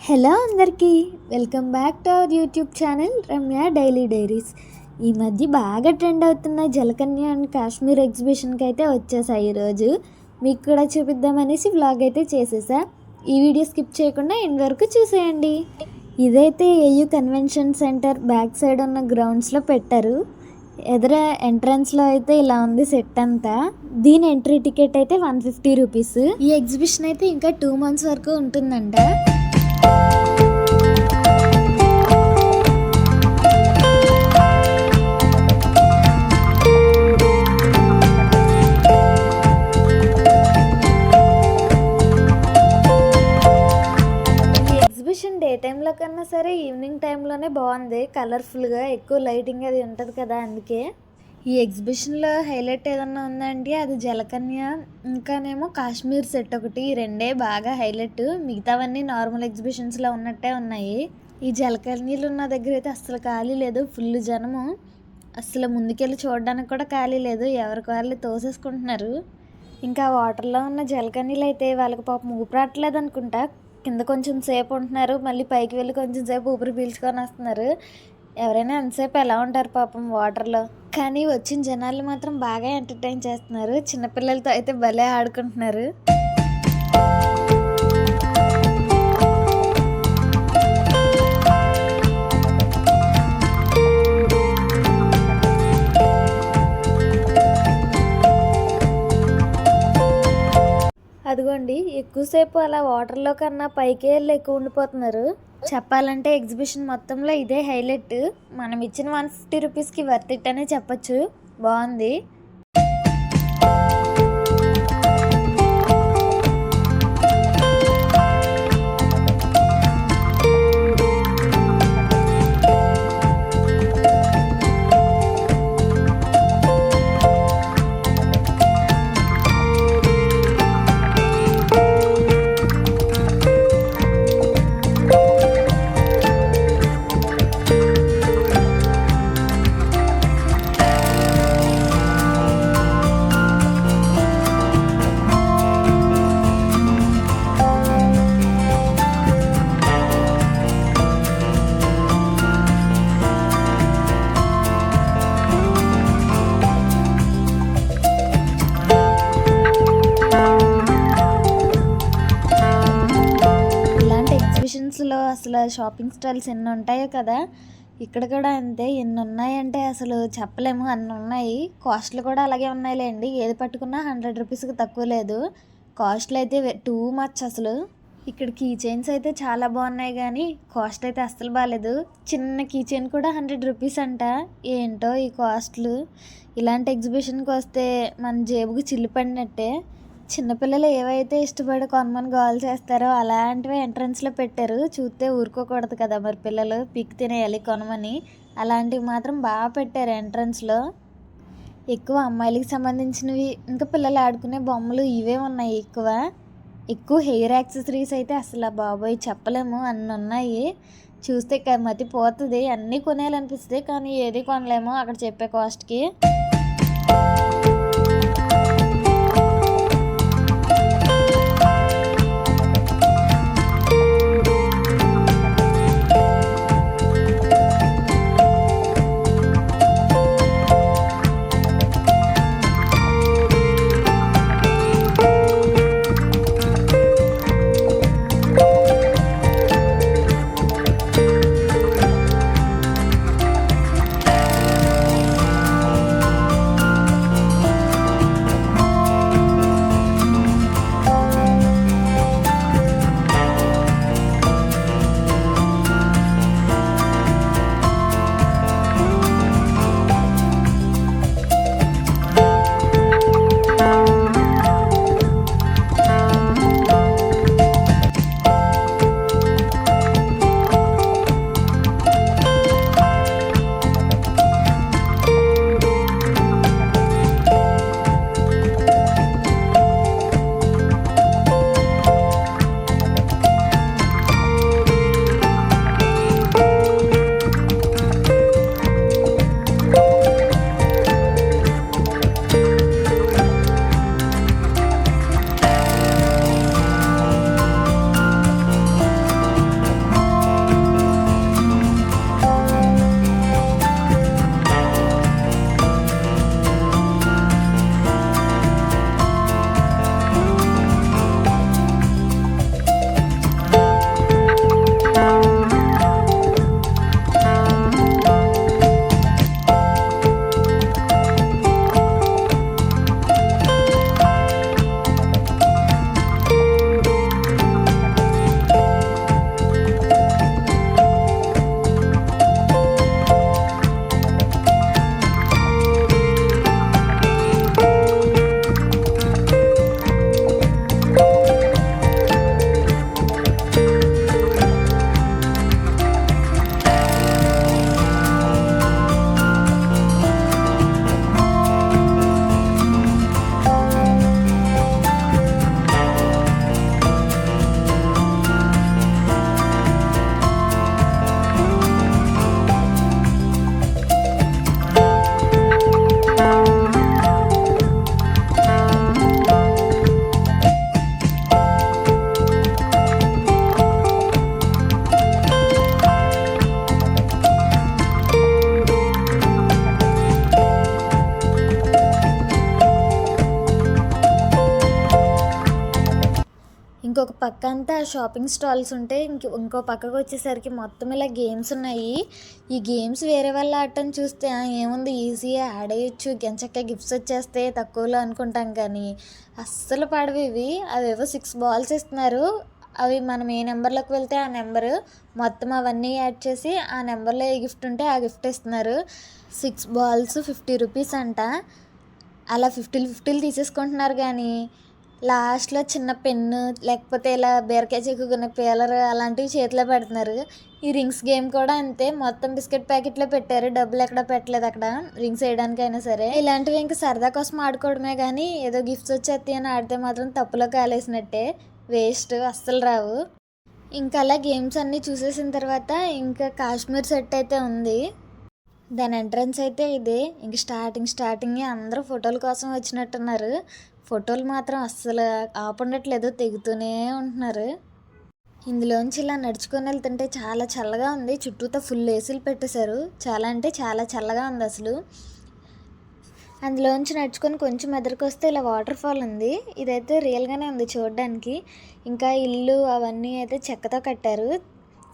Hello అందరికీ welcome back to our YouTube channel Ramya daily diaries. ఈ మధ్య బాగా ట్రెండ్ అవుతున్న జలకన్య అండ్ కాశ్మీర్ ఎగ్జిబిషన్కి అయితే వచ్చేసాయి. ఈరోజు మీకు కూడా చూపిద్దామనేసి వ్లాగ్ అయితే చేసేసా. ఈ వీడియో స్కిప్ చేయకుండా ఎండ్ వరకు చూసేయండి. ఇదైతే AU convention centre back side ఉన్న గ్రౌండ్స్లో పెట్టారు. ఎదుర ఎంట్రన్స్లో అయితే ఇలా ఉంది సెట్ అంతా. దీని ఎంట్రీ టికెట్ అయితే 150 రూపీస్. ఈ ఎగ్జిబిషన్ అయితే ఇంకా 2 months వరకు ఉంటుందంట. డే టైంలో కన్నా సరే ఈవినింగ్ టైంలోనే బాగుంది. కలర్ఫుల్గా ఎక్కువ లైటింగ్ అది ఉంటుంది కదా, అందుకే. ఈ ఎగ్జిబిషన్లో హైలైట్ ఏదన్నా ఉందంటే అది జలకన్య, ఇంకానేమో కాశ్మీర్ సెట్ ఒకటి. ఈ రెండే బాగా హైలైట్. మిగతావన్నీ నార్మల్ ఎగ్జిబిషన్స్లో ఉన్నట్టే ఉన్నాయి. ఈ జలకన్యలు ఉన్న దగ్గర అయితే అస్సలు ఖాళీ లేదు, ఫుల్ జనము. అస్సలు ముందుకెళ్ళి చూడడానికి కూడా ఖాళీ లేదు, ఎవరికి వాళ్ళు తోసేసుకుంటున్నారు. ఇంకా వాటర్లో ఉన్న జలకన్యలు అయితే వాళ్ళకి పాపం ఊపిరాట్లేదు అనుకుంటా. కింద కొంచెం సేపు ఉంటున్నారు, మళ్ళీ పైకి వెళ్ళి కొంచెం సేపు ఊపిరి పీల్చుకొని వస్తున్నారు. ఎవరైనా ఎంతసేపు ఎలా ఉంటారు పాపం వాటర్లో. కానీ వచ్చిన జనాలు మాత్రం బాగా ఎంటర్టైన్ చేస్తున్నారు. చిన్నపిల్లలతో అయితే భలే ఆడుకుంటున్నారు. అదిగోండి, ఎక్కువసేపు అలా వాటర్లో కన్నా పైకే వెళ్ళి ఎక్కువ ఉండిపోతున్నారు. చెప్పాలంటే ఎగ్జిబిషన్ మొత్తంలో ఇదే హైలైట్. మనం ఇచ్చిన 150 రూపీస్కి వర్త్ ఇట్ అనే చెప్పచ్చు. బాగుంది. లో అసలు షాపింగ్ స్టాల్స్ ఎన్ని ఉంటాయో కదా, ఇక్కడ కూడా అంతే. ఎన్ని ఉన్నాయంటే అసలు చెప్పలేము, అన్ని ఉన్నాయి. కాస్ట్లు కూడా అలాగే ఉన్నాయిలేండి. ఏది పట్టుకున్నా 100 రూపీస్కి తక్కువ లేదు. కాస్ట్లు అయితే టూ మచ్ అసలు. ఇక్కడ కీ చైన్స్ అయితే చాలా బాగున్నాయి, కానీ కాస్ట్ అయితే అస్సలు బాగాలేదు. చిన్న కీ చైన్ కూడా 100 రూపీస్ అంట. ఏంటో ఈ కాస్ట్లు. ఇలాంటి ఎగ్జిబిషన్కి వస్తే మన జేబుకి చిల్లు పడినట్టే. చిన్నపిల్లలు ఏవైతే ఇష్టపడి కొనమని గోల్ చేస్తారో అలాంటివి ఎంట్రన్స్లో పెట్టారు. చూస్తే ఊరుకోకూడదు కదా మరి, పిల్లలు పిక్ తినేయాలి కొనమని. అలాంటివి మాత్రం బాగా పెట్టారు ఎంట్రన్స్లో. ఎక్కువ అమ్మాయిలకి సంబంధించినవి, ఇంకా పిల్లలు ఆడుకునే బొమ్మలు ఇవే ఉన్నాయి ఎక్కువ హెయిర్ యాక్సెసరీస్ అయితే అసలు బాబోయ్ చెప్పలేము, అన్నీ ఉన్నాయి. చూస్తే మతి పోతుంది. అన్నీ కొనేయాలనిపిస్తుంది, కానీ ఏది కొనలేము అక్కడ చెప్పే కాస్ట్కి. పక్క అంతా షాపింగ్ స్టాల్స్ ఉంటే ఇంకో పక్కకు వచ్చేసరికి మొత్తం ఇలా గేమ్స్ ఉన్నాయి. ఈ గేమ్స్ వేరే వాళ్ళ ఆడటం చూస్తే ఏముంది ఈజీగా ఆడేయచ్చు, ఎంచక్కా గిఫ్ట్స్ వచ్చేస్తాయి తక్కువలో అనుకుంటాం, కానీ అస్సలు పడవు ఇవి. అవేవో 6 బాల్స్ ఇస్తున్నారు. అవి మనం ఏ నెంబర్లోకి వెళ్తే ఆ నెంబరు మొత్తం అవన్నీ యాడ్ చేసి ఆ నెంబర్లో ఏ గిఫ్ట్ ఉంటే ఆ గిఫ్ట్ ఇస్తున్నారు. 6 బాల్స్ 50 రూపీస్ అంట. అలా 50 తీసేసుకుంటున్నారు, కానీ లాస్ట్లో చిన్న పెన్ను లేకపోతే ఇలా బీరకాయ చెక్కుకునే పీలర్ అలాంటివి చేతిలో పెడుతున్నారు. ఈ రింగ్స్ గేమ్ కూడా అంతే, మొత్తం బిస్కెట్ ప్యాకెట్లో పెట్టారు, డబ్బులు ఎక్కడ పెట్టలేదు అక్కడ రింగ్స్ వేయడానికైనా సరే. ఇలాంటివి ఇంకా సరదా కోసం ఆడుకోవడమే, కానీ ఏదో గిఫ్ట్స్ వచ్చేస్తాయి అని ఆడితే మాత్రం తప్పులో కాలేసినట్టే, వేస్ట్, అస్సలు రావు. ఇంకా అలా గేమ్స్ అన్నీ చూసేసిన తర్వాత ఇంకా కాశ్మీర్ సెట్ అయితే ఉంది. దాని ఎంట్రన్స్ అయితే ఇదే. ఇంక స్టార్టింగ్ అందరూ ఫోటోల కోసం వచ్చినట్టున్నారు. ఫోటోలు మాత్రం అస్సలు ఆపండట్లేదు, తెగుతూనే ఉంటున్నారు. ఇందులోంచి ఇలా నడుచుకొని వెళ్తుంటే చాలా చల్లగా ఉంది. చుట్టూతో ఫుల్ ఏసీలు పెట్టేశారు. చాలా అంటే చాలా చల్లగా ఉంది అసలు. అందులోంచి నడుచుకొని కొంచెం ఎదురుకు వస్తే ఇలా వాటర్ ఫాల్ ఉంది. ఇదైతే రియల్గానే ఉంది చూడడానికి. ఇంకా ఇల్లు అవన్నీ అయితే చెక్కతో కట్టారు.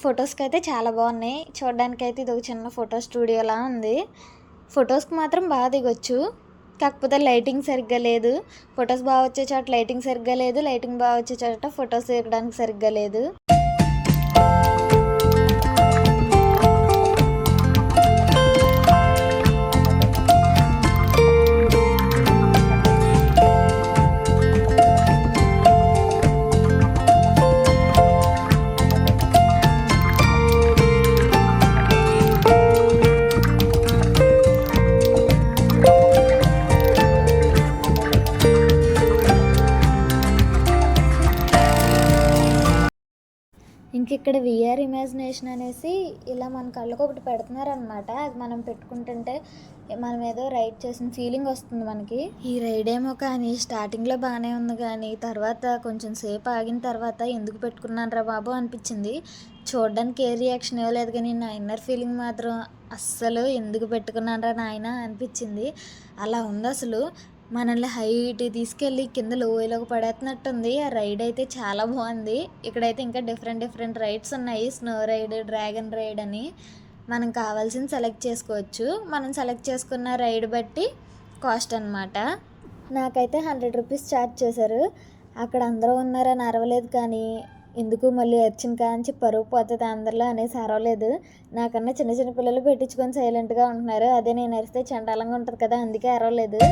ఫొటోస్కి అయితే చాలా బాగున్నాయి. చూడడానికి అయితే ఇది ఒక చిన్న ఫోటో స్టూడియోలా ఉంది. ఫొటోస్కి మాత్రం బాగా దిగొచ్చు, కాకపోతే లైటింగ్ సరిగ్గా లేదు. ఫొటోస్ బాగా వచ్చే చోట లైటింగ్ సరిగ్గా లేదు, లైటింగ్ బాగా వచ్చే చోట ఫొటోస్ దిగడానికి సరిగ్గా లేదు. ఇక్కడ విఆర్ ఇమాజినేషన్ అనేసి ఇలా మన కళ్ళకు ఒకటి పెడుతున్నారనమాట. అది మనం పెట్టుకుంటుంటే మనం ఏదో రైడ్ చేసిన ఫీలింగ్ వస్తుంది మనకి. ఈ రైడ్ ఏమో కానీ స్టార్టింగ్లో బాగానే ఉంది, కానీ తర్వాత కొంచెం సేపు ఆగిన తర్వాత ఎందుకు పెట్టుకున్నాను రా బాబు అనిపించింది. చూడడానికి ఏ రియాక్షన్ ఇవ్వలేదు, కానీ నా ఇన్నర్ ఫీలింగ్ మాత్రం అస్సలు ఎందుకు పెట్టుకున్నాను రా నాయన అనిపించింది. అలా ఉంది అసలు. మనల్ని హైట్ తీసుకెళ్ళి కింద లోయలోకి పడేస్తున్నట్టుంది. ఆ రైడ్ అయితే చాలా బాగుంది. ఇక్కడైతే ఇంకా డిఫరెంట్ రైడ్స్ ఉన్నాయి. స్నో రైడ్, డ్రాగన్ రైడ్ అని. మనం కావాల్సింది సెలెక్ట్ చేసుకోవచ్చు. మనం సెలెక్ట్ చేసుకున్న రైడ్ బట్టి కాస్ట్ అనమాట. నాకైతే 100 రూపీస్ ఛార్జ్ చేశారు. అక్కడ అందరూ ఉన్నారని అరవలేదు, కానీ ఎందుకు మళ్ళీ వచ్చిన కాంచి పరువు పోతుంది అందరిలో అనేసి అరవలేదు. నాకన్నా చిన్న పిల్లలు పెట్టించుకొని సైలెంట్గా ఉంటున్నారు. అదే నేను అరిస్తే చండాలంగా ఉంటుంది కదా, అందుకే అరవలేదు.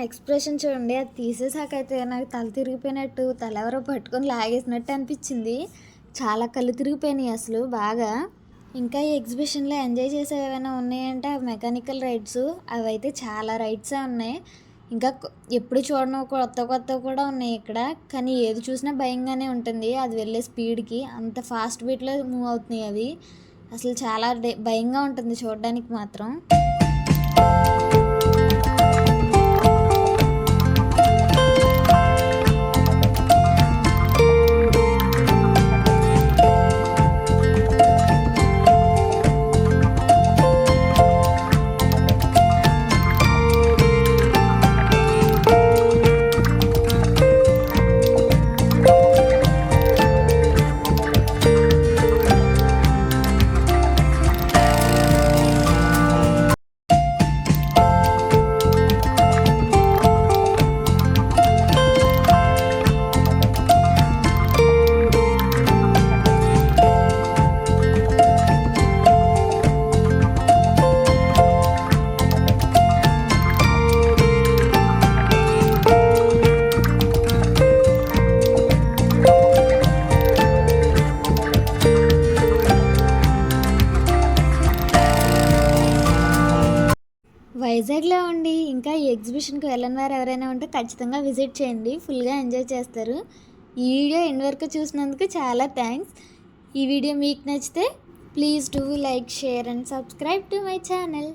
ఎక్స్ప్రెషన్ చూడండి. అది తీసేసాకైతే నాకు తల తిరిగిపోయినట్టు, తల ఎవరో పట్టుకొని లాగేసినట్టు అనిపించింది. చాలా కళ్ళు తిరిగిపోయినాయి అసలు బాగా. ఇంకా ఈ ఎగ్జిబిషన్‌లో ఎంజాయ్ చేసేవి ఏవైనా ఉన్నాయంటే అవి మెకానికల్ రైడ్స్. అవైతే చాలా రైడ్సే ఉన్నాయి. ఇంకా ఎప్పుడు చూడనివి కొత్తవి కూడా ఉన్నాయి ఇక్కడ. కానీ ఏది చూసినా భయంగానే ఉంటుంది. అది వెళ్ళే స్పీడ్‌కి అంత ఫాస్ట్ బీట్‌లో మూవ్ అవుతున్నాయి అవి. అసలు చాలా భయంగా ఉంటుంది చూడడానికి మాత్రం. వైజాగ్‌లో ఉండి ఇంకా ఈ ఎగ్జిబిషన్‌కి వెళ్ళని వారు ఎవరైనా ఉంటే ఖచ్చితంగా విజిట్ చేయండి. ఫుల్‌గా ఎంజాయ్ చేస్తారు. ఈ వీడియో ఎండ్ వరకు చూసినందుకు చాలా థ్యాంక్స్. ఈ వీడియో మీకు నచ్చితే please do like, share and subscribe to my channel.